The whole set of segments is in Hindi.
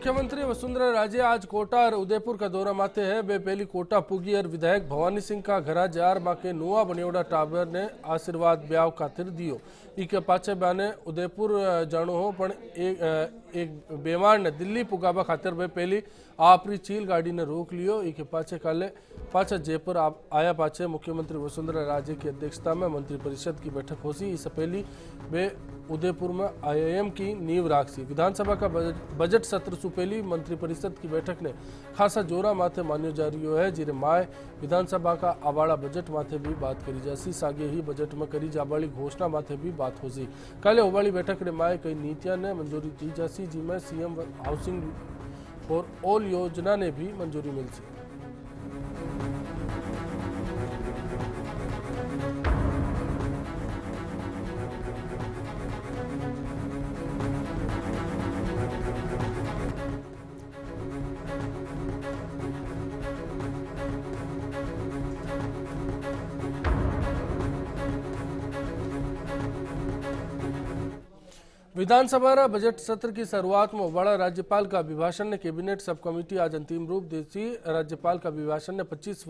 मुख्यमंत्री वसुंधरा राजे आज कोटा और उदयपुर का दौरा माते है। बे पहली कोटा पुगी और विधायक भवानी सिंह का घरा जार माके नुआ बनियोड़ा टाबर ने आशीर्वाद ब्याव खातिर दियो। इके पाछे बाने उदयपुर जाणो हो पण एक बेमार ने दिल्ली पुगाबा खातिर बे पहली आपरी चील गाड़ी ने रोक लियो। इके पाछे काले पाछा जयपुर आया पाछे मुख्यमंत्री वसुंधरा राजे की अध्यक्षता में मंत्रिपरिषद की बैठक होसी। इससे पहली वे उदयपुर में IIM की नींव राखसी। विधानसभा का बजट सत्र से पहली मंत्रिपरिषद की बैठक ने खासा जोरा माथे मान्यो जा रही है। जिरे माय विधानसभा का आवाड़ा बजट माथे भी बात करी जासी। सागे ही बजट में करी जाबाड़ी घोषणा माथे भी बात होसी। काले होबाड़ी बैठक ने माय कई नीतियां ने मंजूरी दी जासी, जिसमें CM हाउसिंग फॉर ऑल योजना ने भी मंजूरी मिलसी। विधानसभा बजट सत्र की शुरुआत में उबाड़ा राज्यपाल का अभिभाषण ने कैबिनेट सब कमेटी आज अंतिम रूप देसी। राज्यपाल का अभिभाषण ने 25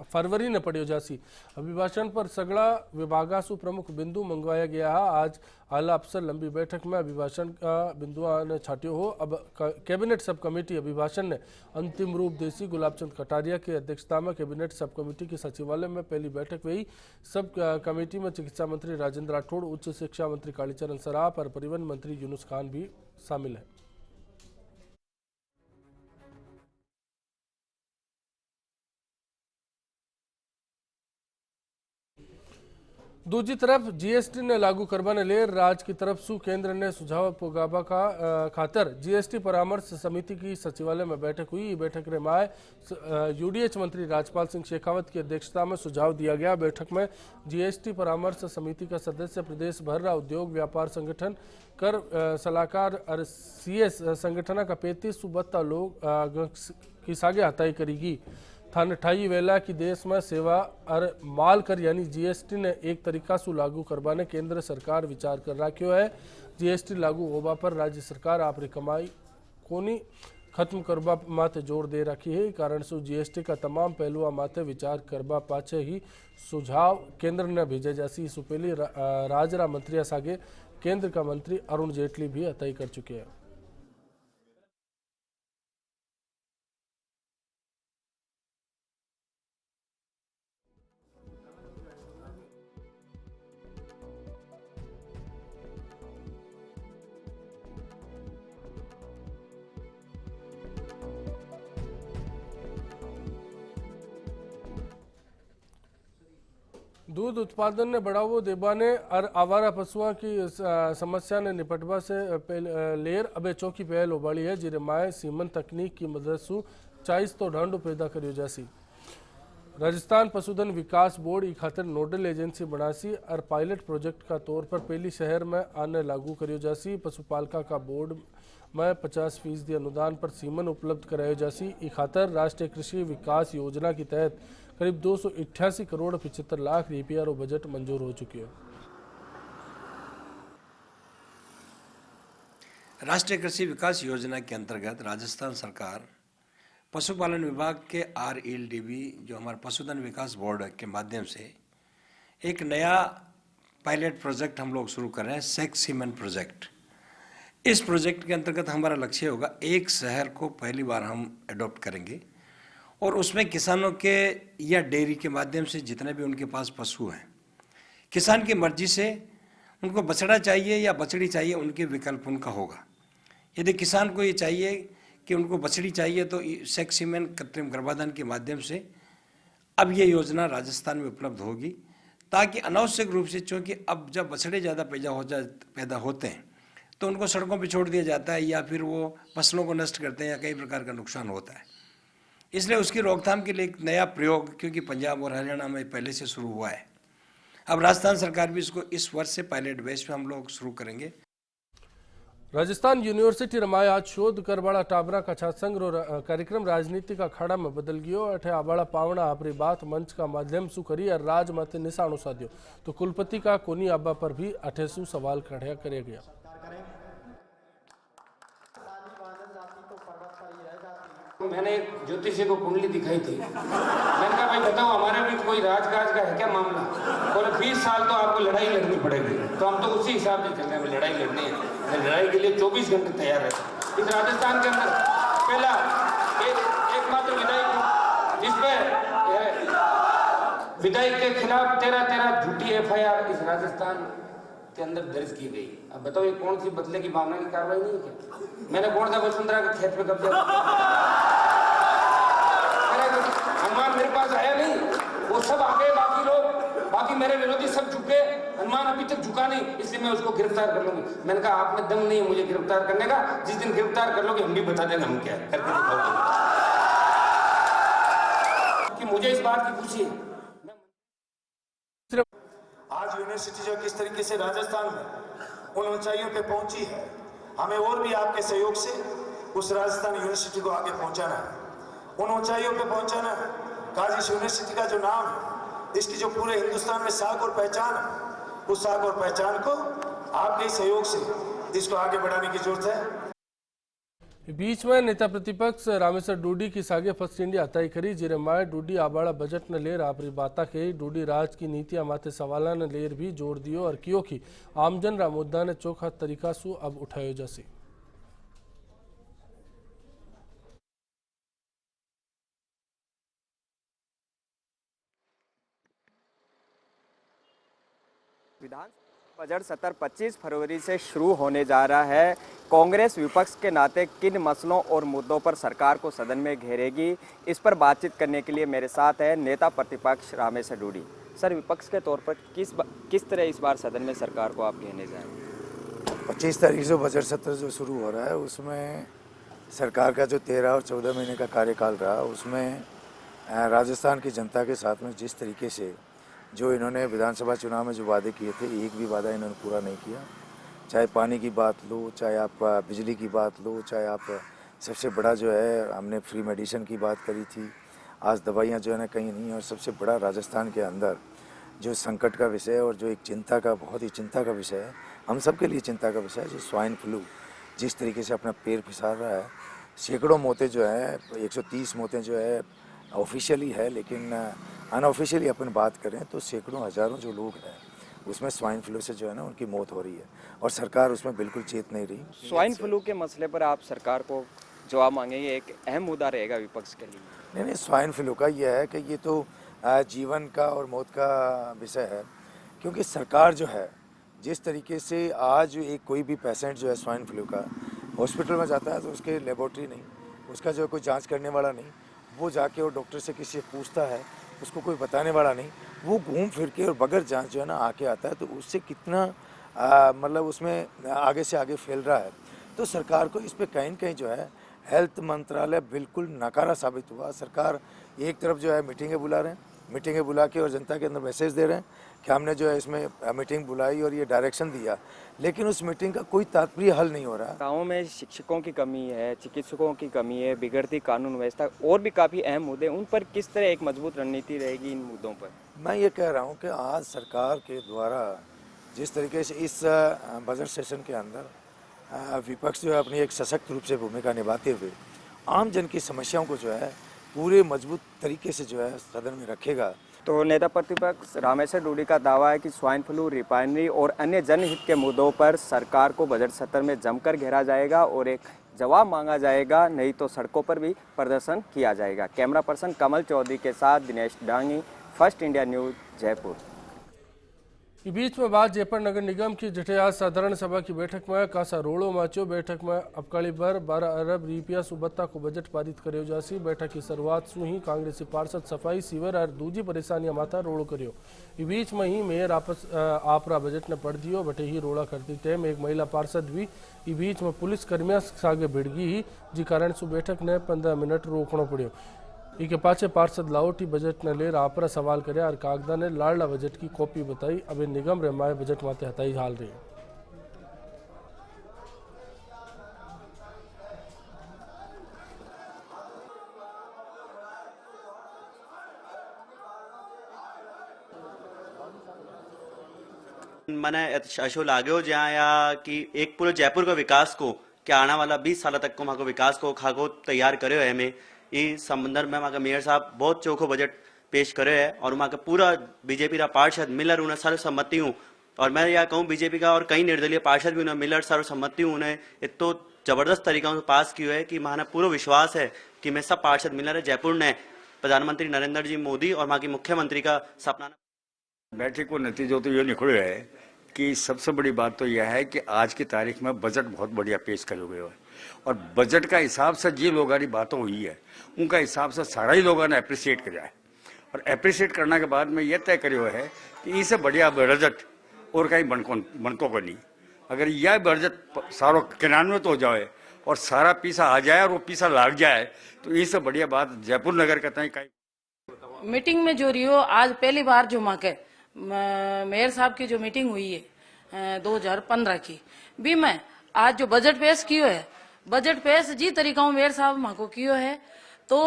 फरवरी ने पढ़ियो जासी। अभिभाषण पर सगड़ा विभागासु प्रमुख बिंदु मंगवाया गया है। आज आला अफसर लंबी बैठक में अभिभाषण का बिंदुआ ने छाटियो हो। अब कैबिनेट सब कमेटी अभिभाषण ने अंतिम रूप देसी। गुलाबचंद कटारिया की अध्यक्षता में कैबिनेट सब कमेटी के सचिवालय में पहली बैठक हुई। सब कमेटी में चिकित्सा मंत्री राजेंद्र राठौड़, उच्च शिक्षा मंत्री कालीचरण सराफ और परिवहन मंत्री यूनुस खान भी शामिल है। दूसरी तरफ GST ने लागू करवाने ले राज्य की तरफ सु केंद्र ने सुझाव पुगाबा का खातर GST परामर्श समिति की सचिवालय में बैठक हुई। बैठक रे माय UDH मंत्री राजपाल सिंह शेखावत की अध्यक्षता में सुझाव दिया गया। बैठक में GST परामर्श समिति का सदस्य प्रदेश भर रा उद्योग व्यापार संगठन कर सलाहकार और CS संगठन का 35 सुबत्ता लोग की सागे हताई करेगी। थाने ठाई वेला की देश में सेवा और माल कर यानी GST ने एक तरीका से लागू करवाने केंद्र सरकार विचार कर रखियो है। GST लागू होबा पर राज्य सरकार आपरी कमाई कोनी खत्म करवा माथे जोर दे रखी है। कारण से GST का तमाम पहलुआ माथे विचार करवा पाछे ही सुझाव केंद्र ने भेजे जासी। इससे पहले राजरा मंत्री सागे केंद्र का मंत्री अरुण जेटली भी अतई कर चुके हैं। दूध उत्पादन ने बढ़ावो देबाने और आवारा पशुओं की समस्या ने निपटवा से लेर अबे चौकी पहल उबाड़ी है। जिरे माए सीमन तकनीक की मदद से 40 तो ढांडो पैदा करियो जासी। राजस्थान पशुधन विकास बोर्ड ई खातिर नोडल एजेंसी बनासी और पायलट प्रोजेक्ट का तौर पर पहली शहर में आने लागू करियो जासी। पशुपालका का बोर्ड में 50% अनुदान पर सीमन उपलब्ध करायो जासी। ई खातिर राष्ट्रीय कृषि विकास योजना के तहत करीब 288 करोड़ 75 लाख रुपया रो बजट मंजूर हो चुकी है। राष्ट्रीय कृषि विकास योजना के अंतर्गत राजस्थान सरकार पशुपालन विभाग के RLDB जो हमारे पशुधन विकास बोर्ड के माध्यम से एक नया पायलट प्रोजेक्ट हम लोग शुरू कर रहे हैं, सेक्स सीमन प्रोजेक्ट। इस प्रोजेक्ट के अंतर्गत हमारा लक्ष्य होगा एक शहर को पहली बार हम अडॉप्ट करेंगे और उसमें किसानों के या डेयरी के माध्यम से जितने भी उनके पास पशु हैं, किसान की मर्जी से उनको बछड़ा चाहिए या बछड़ी चाहिए, उनके विकल्प उनका होगा। यदि किसान को ये चाहिए कि उनको बछड़ी चाहिए तो सेक्स सीमन कृत्रिम गर्भाधान के माध्यम से अब ये योजना राजस्थान में उपलब्ध होगी, ताकि अनावश्यक रूप से, चूँकि अब जब बछड़े ज़्यादा पैदा होते हैं तो उनको सड़कों पर छोड़ दिया जाता है या फिर वो फसलों को नष्ट करते हैं या कई प्रकार का नुकसान होता है। इसलिए उसकी रोकथाम के लिए एक नया प्रयोग, क्योंकि पंजाब और हरियाणा में पहले से शुरू हुआ है, अब राजस्थान सरकार भी इसको इस वर्ष से पायलट बेस पे हम लोग शुरू करेंगे। राजस्थान यूनिवर्सिटी रमाय आज शोध करवाड़ा टाबरा का छात्रसंघ कार्यक्रम राजनीति का अखाड़ा में बदल गयो। अठे आबाड़ा पावड़ा आपरी बात मंच का माध्यम सु करी और राज माथे निशानो साध्यो तो कुलपति का कोनी आबा पर भी अठेसु सवाल खड़ा करे गया। मैंने एक ज्योतिषी को कुंडली दिखाई थी। मैंने कहा भाई बताओ हमारे भी कोई राजकाज का है क्या मामला? बोले 20 साल तो आपको लड़ाई लड़नी पड़ेगी। तो हम तो उसी हिसाब से चल रहे हैं, लड़ाई लड़नी है। मैं लड़ाई के लिए 24 घंटे तैयार रहता। इस राजस्थान के अंदर पहला एकमात्र विधायक जिसपे विधायक के खिलाफ 13 झूठी FIR इस राजस्थान के अंदर दर्ज की गई। अब बताओ ये कौन सी बदले की भावना की कार्रवाई नहीं है क्या? मैंने कौन सा वसुंधरा के खेत पे कब्जा? हनुमान मेरे पास आया नहीं, वो सब आ गए, बाकी लोग, बाकी मेरे विरोधी सब झुके, हनुमान अभी तक झुका नहीं, इसलिए मैं उसको गिरफ्तार कर लूंगी। मैंने कहा आप में दम नहीं है मुझे गिरफ्तार करने का, जिस दिन गिरफ्तार कर लोगे हम भी बता देंगे हम क्या है, करके दिखाओगे कि मुझे इस बात की खुशी है। आज यूनिवर्सिटी जो किस तरीके से राजस्थान में उन ऊंचाइयों पे पहुंची है, हमें और भी आपके सहयोग से उस राजस्थान यूनिवर्सिटी को आगे पहुंचाना है, उन ऊंचाइयों पे पहुंचाना है। काजी यूनिवर्सिटी का जो नाम है, इसकी जो पूरे हिंदुस्तान में साख और पहचान है, उस साख और पहचान को आपके सहयोग से इसको आगे बढ़ाने की जरूरत है। बीच में नेता प्रतिपक्ष रामेश्वर डूडी की सागे फर्स्ट इंडिया हताई करी, जेरे माए डूडी आबाड़ा बजट न लेर आपरी बाता कही। डूडी राज की नीतियां माथे सवाला न लेर भी जोर दियो और कियो की आमजन रा मुद्दा ने चोखा तरीका सु अब उठायो जैसे। विधान बजट सत्र 25 फरवरी से शुरू होने जा रहा है। कांग्रेस विपक्ष के नाते किन मसलों और मुद्दों पर सरकार को सदन में घेरेगी, इस पर बातचीत करने के लिए मेरे साथ है नेता प्रतिपक्ष रामेश्वर डूडी। सर, विपक्ष के तौर पर किस तरह इस बार सदन में सरकार को आप घेरने जाएंगे? 25 तारीख से बजट सत्र जो शुरू हो रहा है, उसमें सरकार का जो 13 और 14 महीने का कार्यकाल रहा, उसमें राजस्थान की जनता के साथ में जिस तरीके से जो इन्होंने विधानसभा चुनाव में जो वादे किए थे, एक भी वादा इन्होंने पूरा नहीं किया। चाहे पानी की बात लो, चाहे आप बिजली की बात लो, चाहे आप सबसे बड़ा जो है हमने फ्री मेडिसिन की बात करी थी, आज दवाइयाँ जो है ना कहीं नहीं। और सबसे बड़ा राजस्थान के अंदर जो संकट का विषय है और जो एक चिंता का, बहुत ही चिंता का विषय है, हम सब के लिए चिंता का विषय है, जो स्वाइन फ्लू जिस तरीके से अपना पैर फिसाल रहा है। सैकड़ों मौतें जो है, 130 मौतें जो है ऑफिशियली है, लेकिन अनऑफिशियली अपन बात करें तो सैकड़ों हज़ारों जो लोग हैं उसमें स्वाइन फ्लू से जो है ना उनकी मौत हो रही है, और सरकार उसमें बिल्कुल चेत नहीं रही। स्वाइन फ्लू के मसले पर आप सरकार को जवाब मांगेंगे, एक अहम मुद्दा रहेगा विपक्ष के लिए। नहीं, स्वाइन फ्लू का ये है कि ये तो जीवन का और मौत का विषय है, क्योंकि सरकार जो है जिस तरीके से आज एक कोई भी पेशेंट जो है स्वाइन फ्लू का हॉस्पिटल में जाता है तो उसके लेबोरेटरी नहीं, उसका जो कोई जांच करने वाला नहीं, वो जाके और डॉक्टर से किसी से पूछता है, उसको कोई बताने वाला नहीं, वो घूम फिर के और बगैर जांच जो है ना आके आता है, तो उससे कितना मतलब उसमें आगे से आगे फैल रहा है। तो सरकार को इस पे कहीं न कहीं जो है हेल्थ मंत्रालय बिल्कुल नकारा साबित हुआ। सरकार एक तरफ जो है मीटिंगें बुला रहे हैं, मीटिंगें बुला के और जनता के अंदर मैसेज दे रहे हैं कि हमने जो है इसमें मीटिंग बुलाई और ये डायरेक्शन दिया, लेकिन उस मीटिंग का कोई तात्पर्य हल नहीं हो रहा। गाँव में शिक्षकों की कमी है, चिकित्सकों की कमी है, बिगड़ती कानून व्यवस्था और भी काफ़ी अहम मुद्दे, उन पर किस तरह एक मजबूत रणनीति रहेगी इन मुद्दों पर? मैं ये कह रहा हूँ कि आज सरकार के द्वारा जिस तरीके से इस बजट सेशन के अंदर विपक्ष जो है अपनी एक सशक्त रूप से भूमिका निभाते हुए आम जन की समस्याओं को जो है पूरे मजबूत तरीके से जो है सदन में रखेगा। तो नेता प्रतिपक्ष रामेश्वर डूडी का दावा है कि स्वाइन फ्लू, रिफाइनरी और अन्य जनहित के मुद्दों पर सरकार को बजट सत्र में जमकर घेरा जाएगा और एक जवाब मांगा जाएगा, नहीं तो सड़कों पर भी प्रदर्शन किया जाएगा। कैमरा पर्सन कमल चौधरी के साथ Dinesh Dangi, first India news, Jaipur. इस बीच में बात जयपुर नगर निगम की जठे आज साधारण सभा की बैठक में कासा रोड़ो माचो। बैठक में अबकाली भर 12 अरब रुपया सुबत्ता को बजट पारित करियो जासी। बैठक की शुरुआत सु ही कांग्रेसी पार्षद सफाई, सीवर और दूजी परेशानियां माथा रोड़ो करियो। इस बीच में ही मेयर आपरा बजट ने पढ़ दियो, बटे ही रोड़ा करती टाइम एक महिला पार्षद भी इस बीच में पुलिस कर्मियों सागे भिड़गी ही, जी कारण सु बैठक ने 15 मिनट रोकना पड़ो। इके पाछे पार्षद लाहौटी बजट ने लेर आपरा सवाल करे और कागदा ने लाडला बजट की कॉपी बताई। अब निगम रे माए बजट माते हताई हाल रही। मैंने अशो लागे हो जहाँ या कि एक पूरे जयपुर का विकास को क्या आने वाला 20 साल तक को वहाँ को विकास को खाको तैयार करे है में इस संदर्भ में वहाँ का मेयर साहब बहुत चोखो बजट पेश करे है और वहाँ का पूरा बीजेपी का पार्षद मिलर उन्हें सर्वसम्मति हूँ। और मैं यह कहूँ बीजेपी का और कई निर्दलीय पार्षद भी उन्हें मिलर सर्वसम्मति हूँ उन्हें इतो जबरदस्त तरीका से पास किया है कि माना पूरा विश्वास है कि मैं सब पार्षद मिलर है जयपुर ने प्रधानमंत्री नरेंद्र जी मोदी और वहाँ की मुख्यमंत्री का सपना। बैठक को नतीजों तो ये निकले है कि सबसे बड़ी बात तो यह है कि आज की तारीख में बजट बहुत बढ़िया पेश करे हुए है और बजट का हिसाब से जी लोगों की बातें हुई है उनका हिसाब से सारा ही लोगों ने अप्रिशिएट किया है और अप्रिशिएट करने के बाद में ये तय करो है कि इससे बढ़िया बजट और कहीं बनतो को नहीं। अगर यह बजट सारो क्रियान्वित हो जाए और सारा पैसा आ जाए और वो पैसा लाग जाए तो इससे बढ़िया बात जयपुर नगर का कहीं। मीटिंग में जो रियो आज पहली बार जो वहाँ के मेयर साहब की जो मीटिंग हुई है 2015 की भी में आज जो बजट पेश कियो है बजट पेश जी तरीका मेयर साहब वहाँ को कियो है तो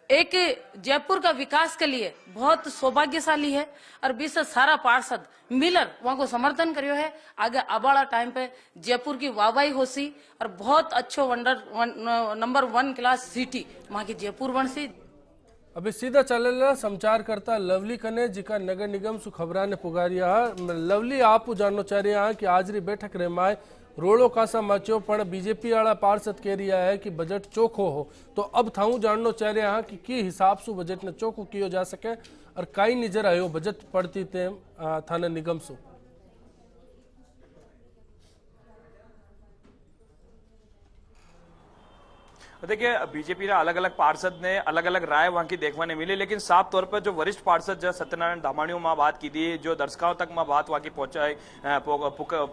एक जयपुर का विकास के लिए बहुत सौभाग्यशाली है और बीच सारा पार्षद मिलर वहाँ को समर्थन करियो है। आगे आबाड़ा टाइम पे जयपुर की वाहवाही होसी और बहुत अच्छो नंबर 1 क्लास सिटी वहाँ की जयपुर बनसी। अभी सीधा चलेला समाचार करता लवली कने जिका नगर निगम सु खबरा ने पुगारिया। लवली आप जानना चाह रहे हैं कि आज री बैठक रे माय रोड़ो कासा मचो पण बीजेपी वाला पार्षद कह रहा है कि बजट चोखो हो तो अब थाऊ जानना चाह रहे हैं कि हिसाब से बजट ने चोखो कियो जा सके और कई नजर आयो बजट पड़ती ते थाने निगम सु। देखिए बीजेपी अलग अलग पार्षद ने अलग अलग राय वहां की देखने मिली लेकिन साफ तौर पर जो वरिष्ठ पार्षद जो सत्यनारायण धामाणियों में बात की थी जो दर्शकों तक में बात वहां की पहुंचाई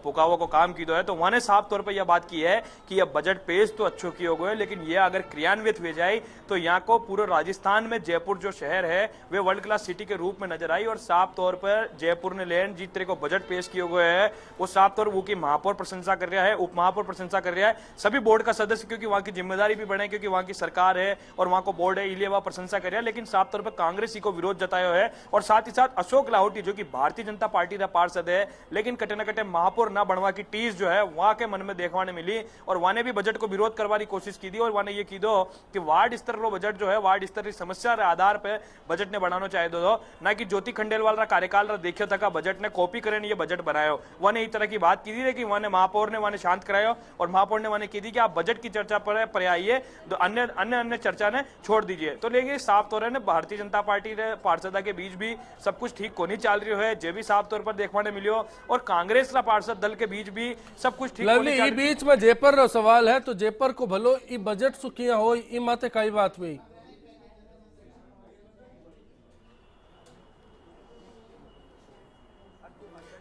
पुकावो को काम की दो है तो उन्होंने साफ तौर पर यह बात की है कि यह बजट पेश तो अच्छो की हो गए लेकिन यह अगर क्रियान्वित हुए जाए तो यहाँ को पूरे राजस्थान में जयपुर जो शहर है वे वर्ल्ड क्लास सिटी के रूप में नजर आई और साफ तौर पर जयपुर ने लैंड जिस तरह को बजट पेश किए हुए है वो साफ तौर वो की महापौर प्रशंसा कर रहा है उप महापौर प्रशंसा कर रहा है सभी बोर्ड का सदस्य क्योंकि वहां की जिम्मेदारी भी बढ़े क्योंकि वहां की सरकार है और वहां को बोर्ड है इसलिए वह प्रशंसा कर रहा है लेकिन साफ तौर पर कांग्रेस को विरोध जताया है और साथ ही साथ अशोक लाहौटी जो कि भारतीय जनता पार्टी का पार्षद है लेकिन कटे न कटे महापौर न बनवा की टीस जो है वहां के मन में देखने मिली और वहां ने भी बजट को विरोध करवाने की कोशिश की थी और वहां ने ये की दो कि वार्ड स्तर रो बजट जो है वार्ड स्तर की समस्या के आधार पर बजट ने बनाना चाहिए दो ना कि ज्योति खंडेलवाल का कार्यकाल देखियो तक बजट ने कॉपी करे ये बजट बनायो वहां ने इस तरह की बात की थी कि वहां महापौर ने वहां शांत करायो और महापौर ने वहां की थी कि आप बजट की चर्चा पर आइए तो अन्य अन्य अन्य चर्चा ने छोड़ दीजिए तो लेकिन साफ तौर पर भारतीय जनता पार्टी के पार्षदा के बीच भी सब कुछ ठीक को नहीं चल रही है जो भी साफ तौर पर देखने मिलियो और कांग्रेस का पार्षद दल के बीच भी सब कुछ ठीक लवली ई बीच में जयपुर रो सवाल है तो जयपुर को भलो ई बजट सु किया हो ई माते कई बात हुई।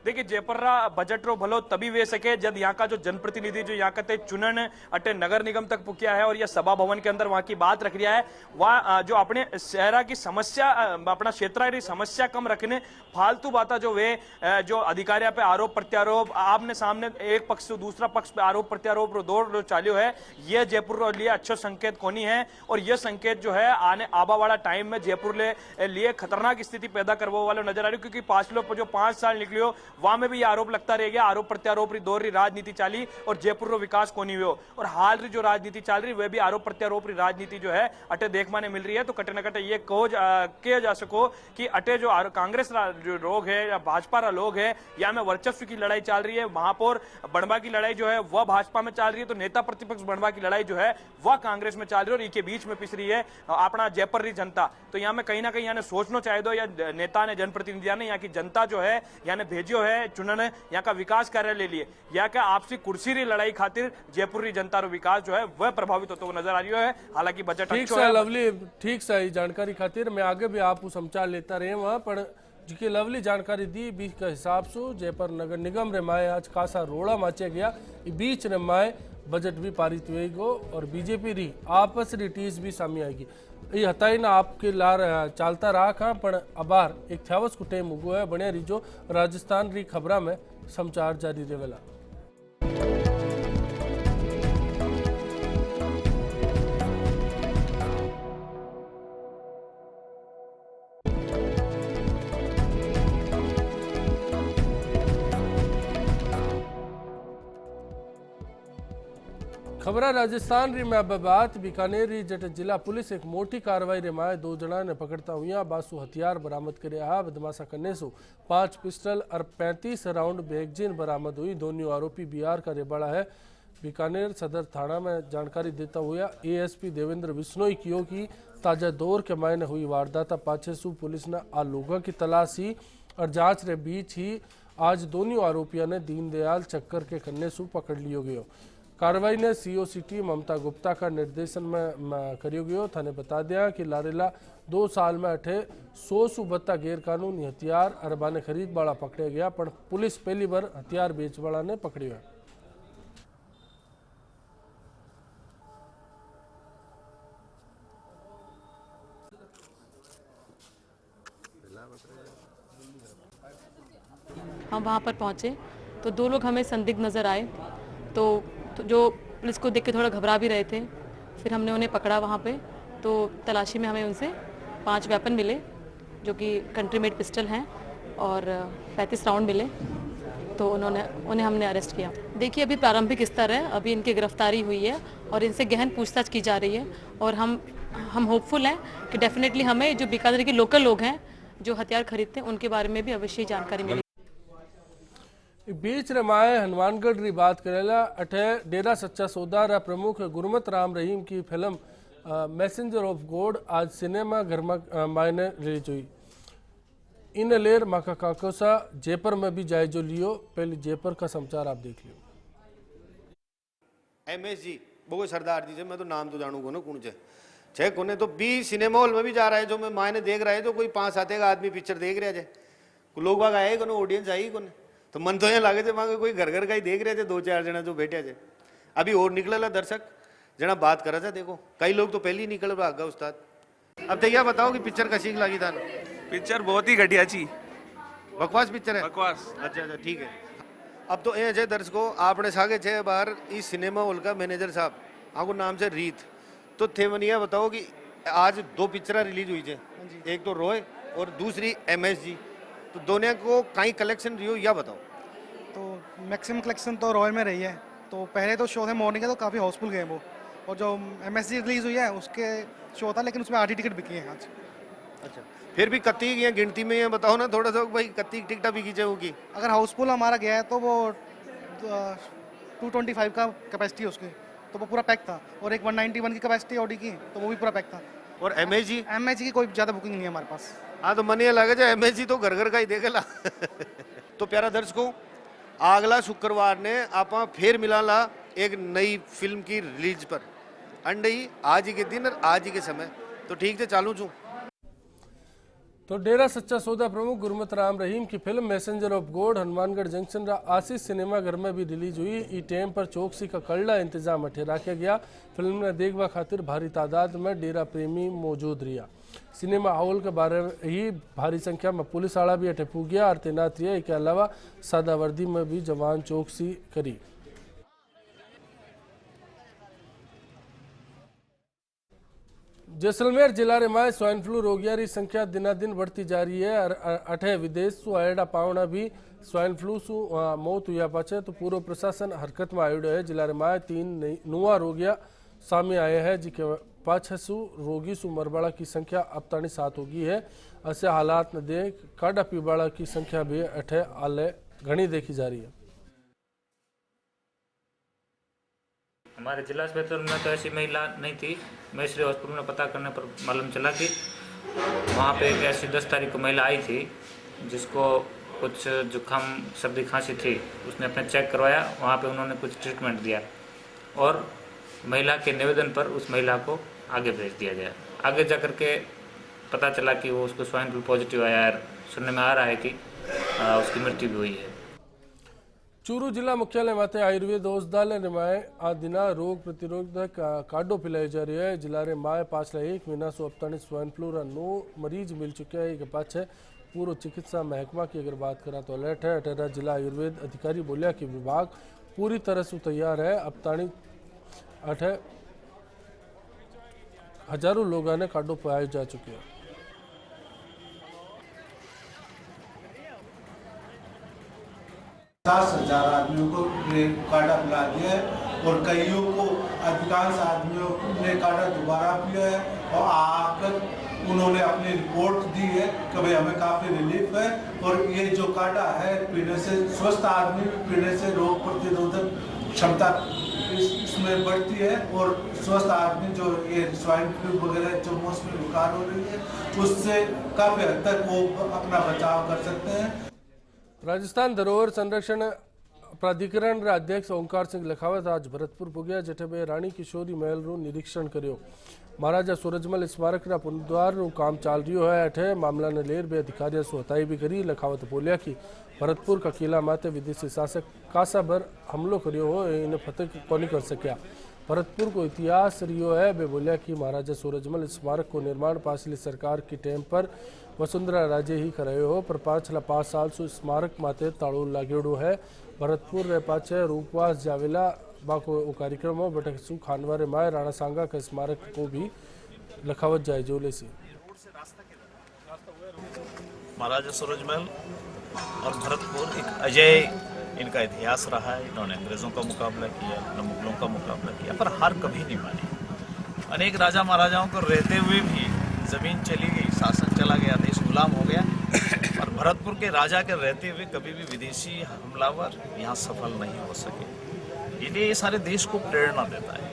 देखिए जयपुर रा बजट रो भलो तभी वे सके जब यहाँ का जो जनप्रतिनिधि जो यहाँ का चुनन अटे नगर निगम तक पुकिया है और यह सभा भवन के अंदर वहां की बात रख रहा है वह जो अपने शहरा की समस्या अपना क्षेत्र की समस्या कम रखने फालतू बात जो वे जो अधिकारियों पे आरोप प्रत्यारोप आपने सामने एक पक्ष से दूसरा पक्ष पे आरोप प्रत्यारोप दौड़ चालू है यह जयपुर रो लिए अच्छा संकेत कोनी है और यह संकेत जो है आने आबा वाला टाइम में जयपुर लिए खतरनाक स्थिति पैदा करवा वाले नजर आ रही क्योंकि पाछलो जो 5 साल निकलियो वहां में भी आरोप लगता रह गया आरोप प्रत्यारोप दौर राजनीति चाली और जयपुर रो विकास कोनी हुआ और हाल री जो राजनीति चल रही वह भी आरोप प्रत्यारोप राजनीति जो है अटे देखने मिल रही है तो कटे न कटे ये कहा जा सको कि अटे जो कांग्रेस जो लोग है या भाजपा रा लोग है या में वर्चस्व की लड़ाई चल रही है महापौर बनवा की लड़ाई जो है वह भाजपा में चल रही है तो नेता प्रतिपक्ष बनवा की लड़ाई जो है वह कांग्रेस में चल रही है और इनके बीच में पिस रही है अपना जयपुर री जनता तो यहाँ में कहीं ना कहीं यानी सोचना चाहिए दो या नेता ने जनप्रतिनिधियों ने यहाँ की जनता जो है यानी भेजियो है चुनने यहाँ का विकास कार्य ले लिए या क्या आपसी कुर्सी री लड़ाई खातिर जयपुर री जनता रो विकास जो है वह प्रभावित होते हुए नजर आ रही है हालांकि बजट ठीक है लवली ठीक से जानकारी खातिर मैं आगे भी आप समाचार लेता रहे वहां पर जिकी लवली जानकारी दी बीच के हिसाब से जयपुर नगर निगम रे माए आज खासा रोड़ा माचे गया बीच रे माए बजट भी पारित हुई गो और बीजेपी री आपस री टीस भी सामने आएगी ये हताई ना आपके लार चालता रहा खा पण अबार एक थ्यावस को टेम उगो है बने रिजो राजस्थान री खबरा में समाचार जारी रहेला। खबर राजस्थान री में बात बीकानेर री जट जिला पुलिस एक मोटी कार्रवाई रे माए 2 जना ने पकड़ता हुआ 22 हथियार बरामद करे बदमाशा करने से 5 पिस्टल और 35 राउंड मैगजीन बरामद हुई। दोनों आरोपी बिहार का रेबाड़ा है। बीकानेर सदर थाना में जानकारी देता हुआ एएसपी देवेंद्र बिश्नोई कियो की ताजा दौर के मायने हुई वारदात पाछे सु पुलिस ने आ लोगों की तलाशी और जांच रे बीच ही आज दोनों आरोपियों ने दीनदयाल चक्कर के कन्ने सु पकड़ लियो गयो। कार्रवाई ने सीओ सिटी ममता गुप्ता का निर्देशन में करियो गयो। थाने बता दिया कि लारेला 2 साल में अठे 100 सु बत्ता गैर कानूनी हथियार अरबाने खरीद वाला पकड़े गया, पर पुलिस पहली बार हथियार बेच वाला ने पकड़ियो है। हम वहाँ पर पहुँचे तो 2 लोग हमें संदिग्ध नज़र आए, तो जो पुलिस को देख के थोड़ा घबरा भी रहे थे। फिर हमने उन्हें पकड़ा वहाँ पे, तो तलाशी में हमें उनसे 5 वेपन मिले जो कि कंट्री मेड पिस्टल हैं और 35 राउंड मिले, तो उन्हें हमने अरेस्ट किया। देखिए अभी प्रारंभिक स्तर है, अभी इनकी गिरफ्तारी हुई है और इनसे गहन पूछताछ की जा रही है और हम होपफुल हैं कि डेफिनेटली हमें जो बीकानेर के लोकल लोग हैं जो हथियार खरीदते हैं उनके बारे में भी अवश्य जानकारी मिलेगी। बीच रमाए हनुमानगढ़ री बात करेला अठे डेरा सच्चा सौदा रा प्रमुख गुरमत राम रहीम की फिल्म मैसेंजर ऑफ गॉड आज सिनेमा घर में मायने रिलीज हुई। इन लेर माका काकोसा जयपुर में भी जायजो लियो। पहले जयपुर का समाचार आप देख लियो। MS जी वो सरदार जी से मैं तो नाम तो जानू को ना कौन छे कोने तो भी सिनेमा हॉल में भी जा रहा है, जो मैं मायने देख रहा है जो कोई 5-7 आदमी पिक्चर देख रहे थे, लोग बाग आए को ऑडियंस आई को, तो मन तो यहाँ लागे थे वहाँ कोई घर का ही देख रहे थे 2-4 जना जो बैठे थे। अभी और निकला दर्शक जना बात करा था, देखो कई लोग तो पहले ही निकल भागा उस्ताद। अब तो यह बताओ कि पिक्चर कैसी लगी था? पिक्चर बहुत ही घटिया छी, बकवास पिक्चर है। बकवास। अच्छा ठीक है। अब तो ये दर्शकों आपने सागे छे बार इस सिनेमा हॉल का मैनेजर साहब आपको नाम से रीत तो थे मन यह बताओ कि आज 2 पिक्चर रिलीज हुई थे, एक तो रॉय और दूसरी MS जी, तो दोनों को कहीं कलेक्शन रही हो या बताओ? तो मैक्सिमम कलेक्शन तो रॉयल में रही है। तो पहले तो शो थे मॉर्निंग का तो काफ़ी हाउसफुल गए वो, और जो MS जी रिलीज हुई है उसके शो था लेकिन उसमें आधी टिकट बिकी है आज। अच्छा फिर भी कत्ती की गिनती में ये बताओ ना थोड़ा सा भाई कत्ती टिकटा बिकी चाहिए होगी? अगर हाउसफुल हमारा गया है तो वो 225 का कैपेसिटी है उसकी, तो वो पूरा पैक था, और एक 191 की कैपेसिटी ऑडी की तो वो भी पूरा पैक था। और MS जी की कोई ज़्यादा बुकिंग नहीं है हमारे पास। हाँ तो मन ये लगे जाए MS जी तो घर का ही देखेला। तो प्यारा दर्शकों अगला शुक्रवार ने आप फिर मिलाला एक नई फिल्म की रिलीज पर अंडई आज ही के दिन और आज ही के समय। तो ठीक है चालू छू। तो डेरा सच्चा सौदा प्रमुख गुरमत राम रहीम की film messenger of God Hanumangarh junction रा आशीष सिनेमा घर में भी रिलीज हुई। ई टाइम पर चौकसी का कड़ा इंतजाम अठे रखा गया। फिल्म ने देखवा खातिर भारी तादाद में डेरा प्रेमी मौजूद रहा। सिनेमा हॉल के बारे ही भारी संख्या में पुलिस वाला भी अठे पूगिया और तैनात रहा। इसके अलावा सादा वर्दी में भी जवान चौकसी करी। जैसलमेर जिला रे माए स्वाइन फ्लू रोगियों की संख्या दिनादिन बढ़ती जा रही है और अठे विदेश सु आयेड़ा पावना भी स्वाइन फ्लू सु मौत हुआ पाचे तो पूरा प्रशासन हरकत में आयोडो है। जिला रे माए 3 नुआ रोगिया सामने आए हैं जिके पाछे सु रोगी सु मरबाड़ा की संख्या अब तानी 7 होगी है। ऐसे हालात ने देख काड़ा पीबाड़ा की संख्या भी अठे आले घनी देखी जा रही है। हमारे जिला अस्पताल में तो ऐसी महिला नहीं थी। मैसरे हॉस्पिटल में पता करने पर मालूम चला कि वहाँ पे एक ऐसी 10 तारीख को महिला आई थी जिसको कुछ जुकाम सर्दी खांसी थी। उसने अपने चेक करवाया, वहाँ पे उन्होंने कुछ ट्रीटमेंट दिया और महिला के निवेदन पर उस महिला को आगे भेज दिया गया। आगे जा कर के पता चला कि वो उसको स्वाइन फ्लू पॉजिटिव आया है। सुनने में आ रहा है कि उसकी मृत्यु भी हुई है। चूरू जिला मुख्यालय माते आयुर्वेद औषधालय निमाए आ दिना रोग प्रतिरोधक कार्डो पिलाई जा रही है। जिला रे माए पाछला 1 महीना सो अब स्वाइन फ्लू रा 9 मरीज मिल चुके हैं। के पाछे पूरा चिकित्सा महकमा की अगर बात करा तो अलर्ट है। अटेरा जिला आयुर्वेद अधिकारी बोलिया कि विभाग पूरी तरह से तैयार है। अब तानी अठे हजारों लोगों ने कार्डो पाए जा चुके हैं। 10,000 आदमियों को कार्ड पिला दिया है और कईयों को अधिकांश आदमियों ने काढ़ा दोबारा पिया है और आकर उन्होंने अपनी रिपोर्ट दी है कि भाई हमें काफ़ी रिलीफ है। और ये जो काढ़ा है पीने से, स्वस्थ आदमी पीने से रोग प्रतिरोधक क्षमता इसमें बढ़ती है और स्वस्थ आदमी जो ये स्वाइन फ्लू वगैरह जो मौसमी बुखार हो रही है उससे काफ़ी हद तक वो अपना बचाव कर सकते हैं। राजस्थान धरोहर संरक्षण प्राधिकरण अध्यक्ष ओंकार सिंह लखावत आज भरतपुर पुग्या, जेठे बे राणी किशोरी महल रू निरीक्षण कर्यो। महाराजा सूरजमल स्मारक पुनरुद्धार काम चाल रह्यो है। अठे मामला ने लेर बे अधिकारियों से हताई भी करी। लखावत बोलिया कि भरतपुर का किला माते विदेशी शासक कासा भर हमलो कर्यो हो, इन्हें फतेह कोनी कर सकिया। भरतपुर को इतिहास रियो है। बे बोलिया कि महाराजा सूरजमल स्मारक को निर्माण पाछली सरकार की टेम पर वसुंधरा राजे ही करायो हो, पर पाछला 5 साल से स्मारक माते ताळो लागेड़ो है। भरतपुर रे पाछे रूपवास जावेला बाको कार्यक्रम में बैठक सु खानवारे माए राणा सांगा के स्मारक को भी लखावत जाए जोले से। महाराजा सूरजमल और भरतपुर एक अजय इनका इतिहास रहा है। इन्होंने अंग्रेजों का मुकाबला किया, इन्होंने मुगलों का मुकाबला किया, पर हार कभी नहीं मानी। अनेक राजा महाराजाओं को रहते हुए भी जमीन चली गई, शासन चला गया, देश गुलाम हो गया। और भरतपुर के राजा के रहते हुए कभी भी विदेशी हमलावर यहाँ सफल नहीं हो सके। इसलिए ये सारे देश को प्रेरणा देता है।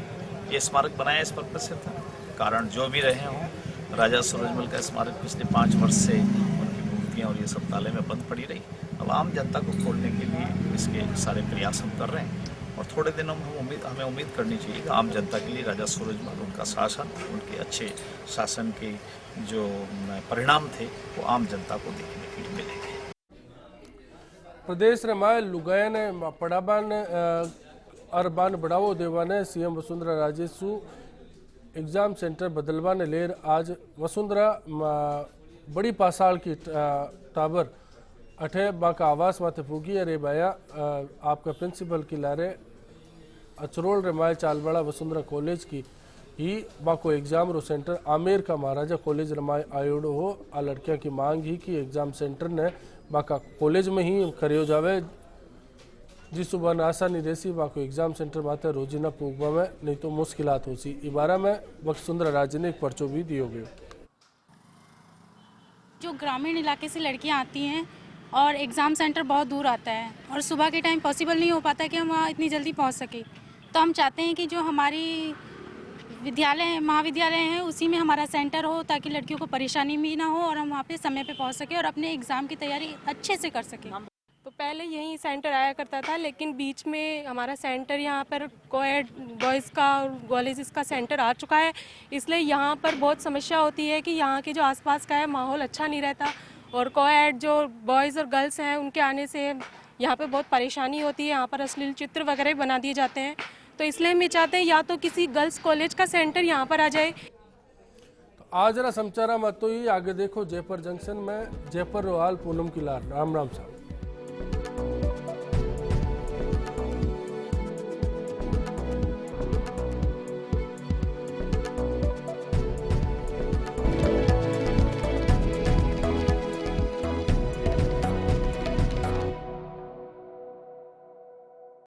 ये स्मारक बनाया इस पर्पज से था। कारण जो भी रहे हों, राजा सूरजमल का स्मारक पिछले 5 वर्ष से उनकी मूर्तियाँ और ये सब ताले में बंद पड़ी रही। अब आम जनता को खोलने के लिए इसके सारे प्रयास हम कर रहे हैं और थोड़े दिनों में हमें उम्मीद करनी चाहिए कि आम जनता के लिए राजा सूरजमल, उनका शासन, उनके अच्छे शासन के जो परिणाम थे वो आम जनता को देखने के लिए मिलेंगे। प्रदेश में लुगाया ने पड़ाबान अरबान बढ़ावो देवाने सीएम वसुंधरा राजे सु एग्जाम सेंटर बदलवाने लेर आज वसुंधरा बड़ी पासाल की टावर अठे बाका आवास माथे फूगी। अरे बाया आपका प्रिंसिपल की लारे अचरोल रेमाय चालवाड़ा वसुंधरा कॉलेज की ही बाको एग्जाम रो सेंटर आमेर का महाराजा कॉलेज रमाय आयोडो हो। आ लड़किया की मांग ही कि एग्जाम सेंटर ने बाका कॉलेज में ही करियो जावे, जी सुबह आसानी रेसी बाको एग्जाम सेंटर माते रोजीना पूगवा में नहीं तो मुश्किलात होसी। इबारा में वसुंधरा राजे ने एक पर्चो भी दियो गयो। जो ग्रामीण इलाके से लड़कियां आती हैं और एग्ज़ाम सेंटर बहुत दूर आता है और सुबह के टाइम पॉसिबल नहीं हो पाता कि हम वहाँ इतनी जल्दी पहुँच सके, तो हम चाहते हैं कि जो हमारी विद्यालय महाविद्यालय हैं उसी में हमारा सेंटर हो ताकि लड़कियों को परेशानी भी ना हो और हम वहाँ पे समय पे पहुँच सके और अपने एग्ज़ाम की तैयारी अच्छे से कर सकें। तो पहले यही सेंटर आया करता था, लेकिन बीच में हमारा सेंटर यहाँ पर कोएड बॉयज़ का और कॉलेजेस का सेंटर आ चुका है, इसलिए यहाँ पर बहुत समस्या होती है कि यहाँ के जो आसपास का है माहौल अच्छा नहीं रहता और कोएड जो बॉयज़ और गर्ल्स हैं उनके आने से यहाँ पे बहुत परेशानी होती है। यहाँ पर अश्लील चित्र वगैरह बना दिए जाते हैं, तो इसलिए हम चाहते हैं या तो किसी गर्ल्स कॉलेज का सेंटर यहाँ पर आ जाए। तो आज जरा समाचार मत तो ही आगे देखो जयपुर जंक्शन में जयपुर रोहाल पूनम की लार। राम राम साहब।